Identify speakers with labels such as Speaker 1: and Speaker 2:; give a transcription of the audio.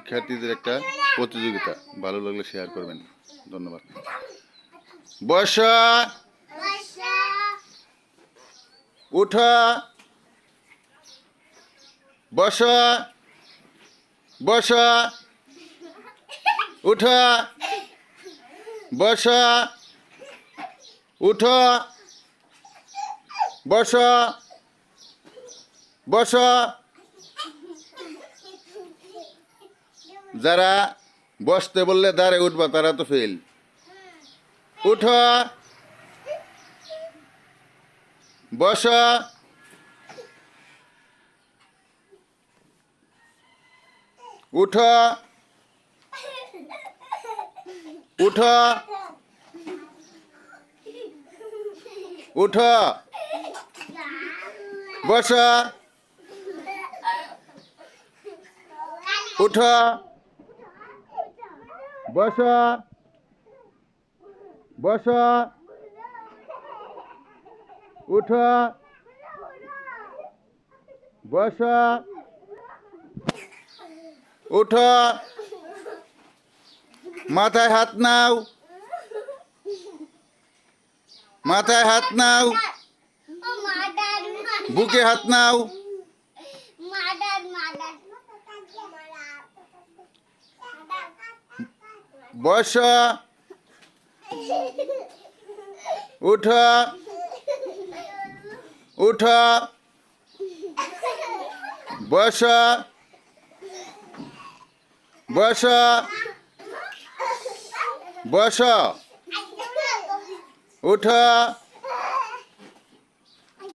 Speaker 1: শিক্ষার্থীদের একটা প্রতিযোগিতা। ভালো লাগলে শেয়ার করবেন। ধন্যবাদ। বসা, উঠা, বসা, বসা, উঠা, বসা, উঠা, বসা, বসা। যারা বসতে বললে দাঁড়ে উঠবা তারা তো ফেল। উঠা, বসা, উঠা, উঠা, উঠা, বসা, উঠা, বসা, বসা, উঠা, বসা, উঠা। মাথায় হাত নাও, মাথায় হাত নাও, বুকে হাত নাও। বসা, উঠা, উঠা, বসা, বসা, বসা, উঠা।